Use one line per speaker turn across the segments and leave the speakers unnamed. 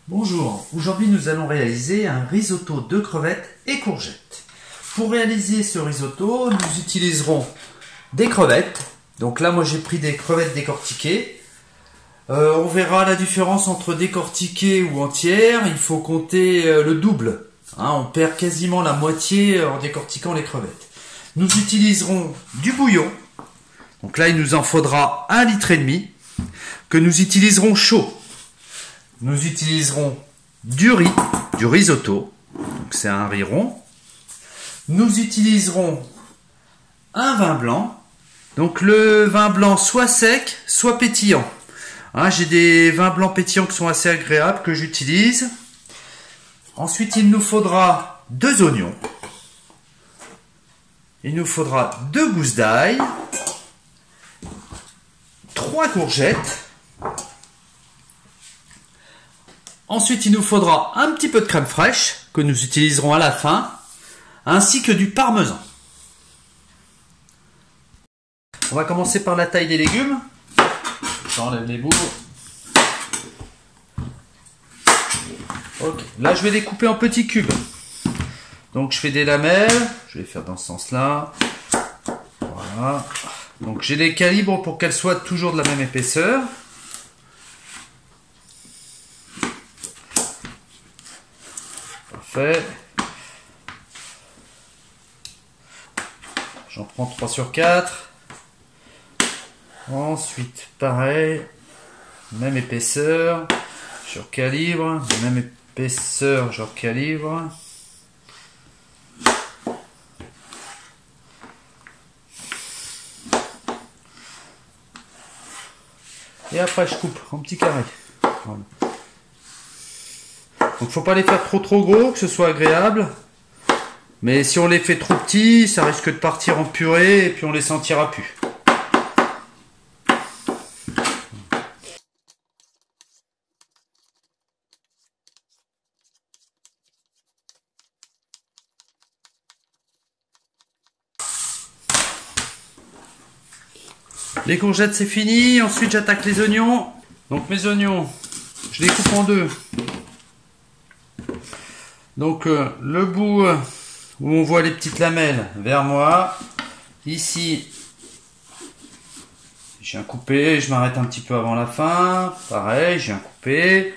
Bonjour, aujourd'hui nous allons réaliser un risotto de crevettes et courgettes. Pour réaliser ce risotto, nous utiliserons des crevettes. Donc là moi j'ai pris des crevettes décortiquées. On verra la différence entre décortiquées ou entières. Il faut compter le double. On perd quasiment la moitié en décortiquant les crevettes. Nous utiliserons du bouillon. Donc là il nous en faudra 1,5 litre que nous utiliserons chaud. Nous utiliserons du riz, du risotto, donc c'est un riz rond. Nous utiliserons un vin blanc, donc le vin blanc soit sec, soit pétillant. J'ai des vins blancs pétillants qui sont assez agréables que j'utilise. Ensuite, il nous faudra 2 oignons. Il nous faudra 2 gousses d'ail, 3 courgettes. Ensuite, il nous faudra un petit peu de crème fraîche que nous utiliserons à la fin, ainsi que du parmesan. On va commencer par la taille des légumes. J'enlève les bouts. Ok, là je vais les couper en petits cubes. Donc je fais des lamelles, je vais les faire dans ce sens-là. Voilà. Donc j'ai les calibres pour qu'elles soient toujours de la même épaisseur. J'en prends 3 sur 4. Ensuite, pareil, même épaisseur, je recalibre, même épaisseur, je recalibre. Et après, je coupe en petits carrés. Voilà. Donc faut pas les faire trop gros, que ce soit agréable. Mais si on les fait trop petits, ça risque de partir en purée et puis on les sentira plus. Les courgettes c'est fini, ensuite j'attaque les oignons. Donc mes oignons, je les coupe en deux. Donc le bout où on voit les petites lamelles vers moi, ici j'ai un coupé, je m'arrête un petit peu avant la fin, pareil j'ai un coupé,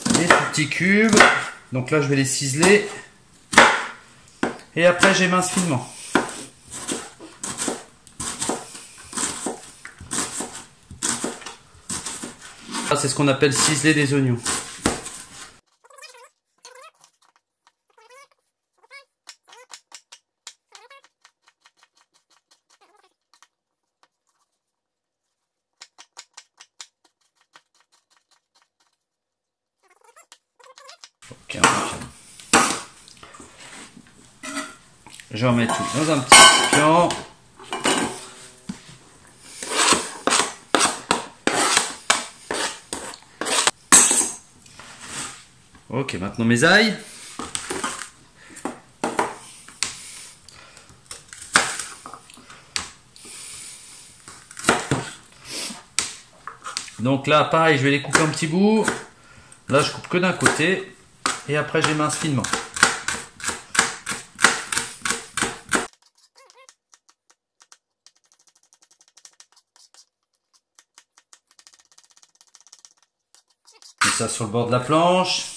des tout petits cubes, donc là je vais les ciseler et après j'émince finement. Ça c'est ce qu'on appelle ciseler des oignons. Je remets tout dans un petit récipient. Ok, maintenant mes ailes. Donc là, pareil, je vais les couper en petits bouts. Là, je coupe que d'un côté. Et après, j'émince finement. Mets ça sur le bord de la planche.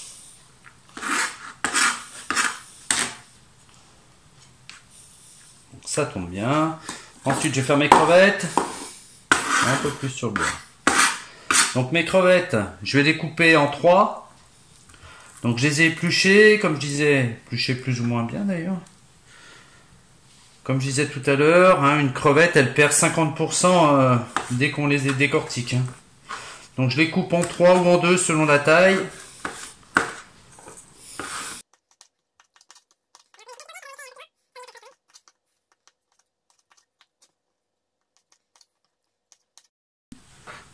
Donc ça tombe bien. Ensuite, je vais faire mes crevettes. Un peu plus sur le bord. Donc mes crevettes, je vais les couper en 3. Donc je les ai épluchées, comme je disais, épluchées plus ou moins bien d'ailleurs. Comme je disais tout à l'heure, une crevette, elle perd 50% dès qu'on les décortique. Donc je les coupe en 3 ou en 2 selon la taille.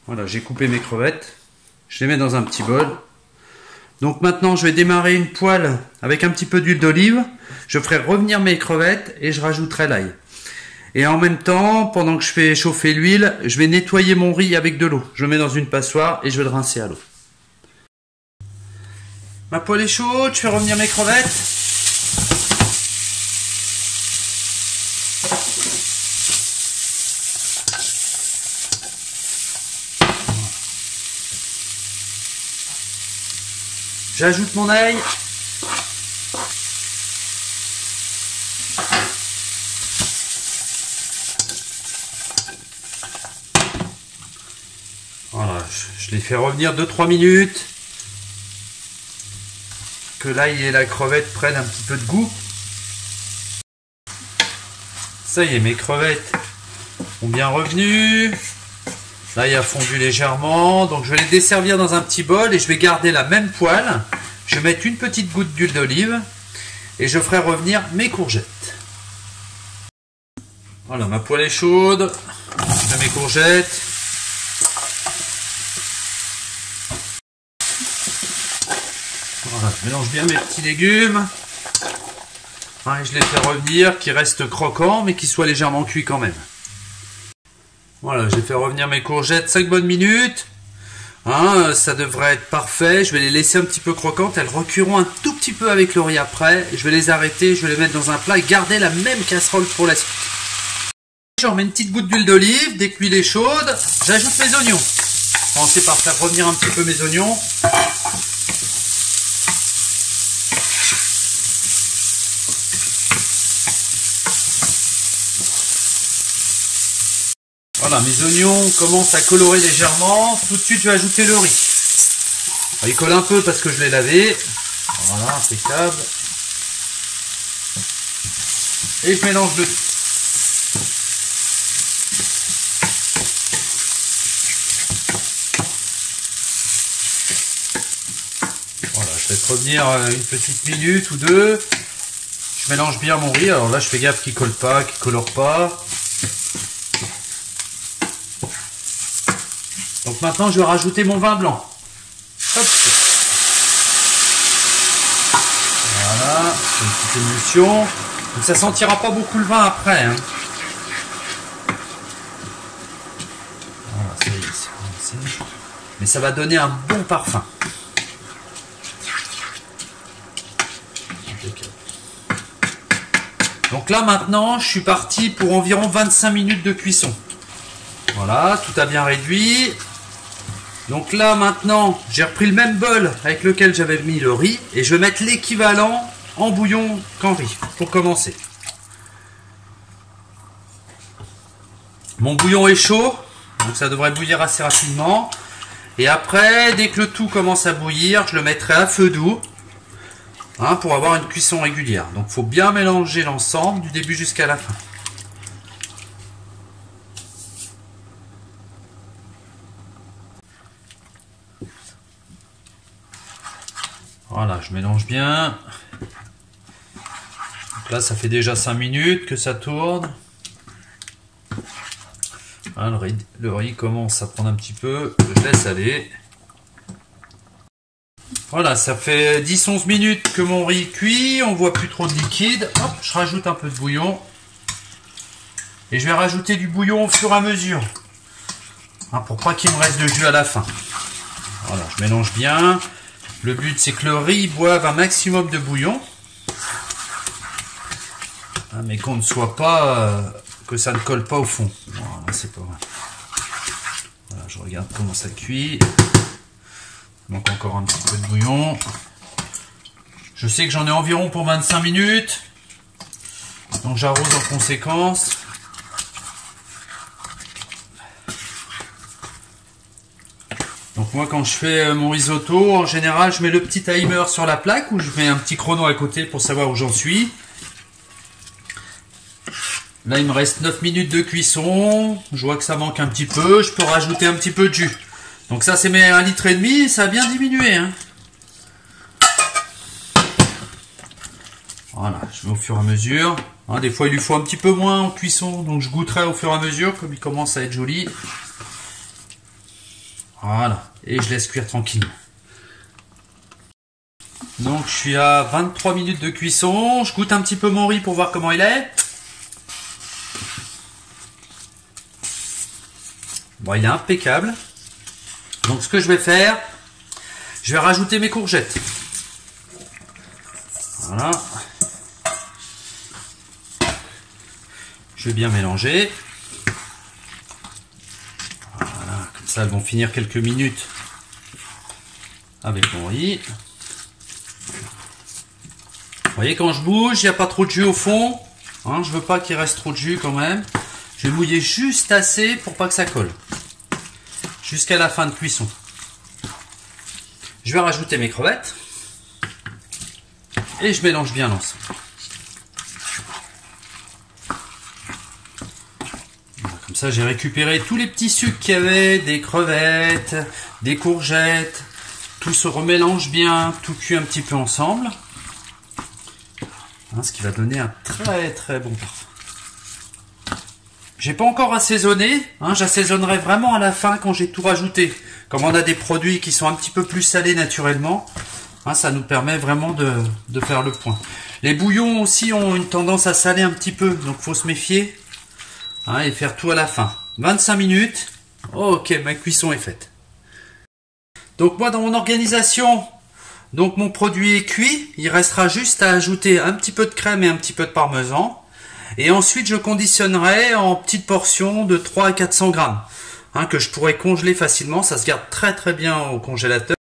Voilà, j'ai coupé mes crevettes. Je les mets dans un petit bol. Donc maintenant, je vais démarrer une poêle avec un petit peu d'huile d'olive. Je ferai revenir mes crevettes et je rajouterai l'ail. Et en même temps, pendant que je fais chauffer l'huile, je vais nettoyer mon riz avec de l'eau. Je le mets dans une passoire et je vais le rincer à l'eau. Ma poêle est chaude, je fais revenir mes crevettes. J'ajoute mon ail. Voilà, je les fais revenir 2-3 minutes. Que l'ail et la crevette prennent un petit peu de goût. Ça y est, mes crevettes ont bien revenu. L'ail a fondu légèrement, donc je vais les desservir dans un petit bol et je vais garder la même poêle. Je vais mettre une petite goutte d'huile d'olive et je ferai revenir mes courgettes. Voilà, ma poêle est chaude. Je mets mes courgettes. Voilà, je mélange bien mes petits légumes. Et je les fais revenir, qu'ils restent croquants, mais qu'ils soient légèrement cuits quand même. Voilà, j'ai fait revenir mes courgettes 5 bonnes minutes. Ça devrait être parfait. Je vais les laisser un petit peu croquantes. Elles recuiront un tout petit peu avec le riz après. Je vais les arrêter, je vais les mettre dans un plat et garder la même casserole pour la suite. Je remets une petite goutte d'huile d'olive. Dès que l'huile est chaude, j'ajoute mes oignons. Je vais commencer par faire revenir un petit peu mes oignons. Voilà, mes oignons commencent à colorer légèrement. Tout de suite, je vais ajouter le riz. Il colle un peu parce que je l'ai lavé. Voilà, impeccable. Et je mélange le tout. Voilà, je laisse revenir une petite minute ou deux. Je mélange bien mon riz. Alors là, je fais gaffe qu'il colle pas, qu'il colore pas. Donc maintenant, je vais rajouter mon vin blanc. Hop. Voilà, une petite émulsion. Donc ça sentira pas beaucoup le vin après. Voilà, ça y est, c'est commencé. Mais ça va donner un bon parfum. Donc là maintenant, je suis parti pour environ 25 minutes de cuisson. Voilà, tout a bien réduit. Donc là maintenant, j'ai repris le même bol avec lequel j'avais mis le riz et je vais mettre l'équivalent en bouillon qu'en riz pour commencer. Mon bouillon est chaud, donc ça devrait bouillir assez rapidement. Et après, dès que le tout commence à bouillir, je le mettrai à feu doux pour avoir une cuisson régulière. Donc il faut bien mélanger l'ensemble du début jusqu'à la fin. Voilà, je mélange bien. Donc là, ça fait déjà 5 minutes que ça tourne. Le riz commence à prendre un petit peu. Je laisse aller. Voilà, ça fait 10-11 minutes que mon riz cuit. On voit plus trop de liquide. Hop, je rajoute un peu de bouillon. Et je vais rajouter du bouillon au fur et à mesure. Pour pas qu'il me reste de jus à la fin. Voilà, je mélange bien. Le but, c'est que le riz boive un maximum de bouillon. Mais qu'on ne soit pas... que ça ne colle pas au fond. Voilà, c'est pas vrai. Voilà, je regarde comment ça cuit. Il manque encore un petit peu de bouillon. Je sais que j'en ai environ pour 25 minutes. Donc j'arrose en conséquence. Donc moi quand je fais mon risotto, en général je mets le petit timer sur la plaque ou je mets un petit chrono à côté pour savoir où j'en suis. Là il me reste 9 minutes de cuisson, je vois que ça manque un petit peu, je peux rajouter un petit peu de jus. Donc ça c'est mes 1,5 litre, ça a bien diminué. Voilà, je mets au fur et à mesure. Des fois il lui faut un petit peu moins en cuisson, donc je goûterai au fur et à mesure comme il commence à être joli. Voilà, et je laisse cuire tranquillement. Donc je suis à 23 minutes de cuisson, je goûte un petit peu mon riz pour voir comment il est. Bon, il est impeccable. Donc ce que je vais faire, je vais rajouter mes courgettes. Voilà. Je vais bien mélanger. Voilà, comme ça elles vont finir quelques minutes avec mon riz. Vous voyez, quand je bouge, il n'y a pas trop de jus au fond. Hein, je veux pas qu'il reste trop de jus quand même. Je vais mouiller juste assez pour pas que ça colle. Jusqu'à la fin de cuisson. Je vais rajouter mes crevettes. Et je mélange bien l'ensemble. Comme ça, j'ai récupéré tous les petits sucs qu'il y avait, des crevettes, des courgettes. Tout se remélange bien, tout cuit un petit peu ensemble. Hein, ce qui va donner un très très bon parfum. J'ai pas encore assaisonné, hein, j'assaisonnerai vraiment à la fin quand j'ai tout rajouté. Comme on a des produits qui sont un petit peu plus salés naturellement, hein, ça nous permet vraiment de faire le point. Les bouillons aussi ont une tendance à saler un petit peu, donc faut se méfier, hein, et faire tout à la fin. 25 minutes, ok, ma cuisson est faite. Donc moi dans mon organisation, donc mon produit est cuit, il restera juste à ajouter un petit peu de crème et un petit peu de parmesan. Et ensuite je conditionnerai en petites portions de 300 à 400 grammes, hein, que je pourrais congeler facilement, ça se garde très très bien au congélateur.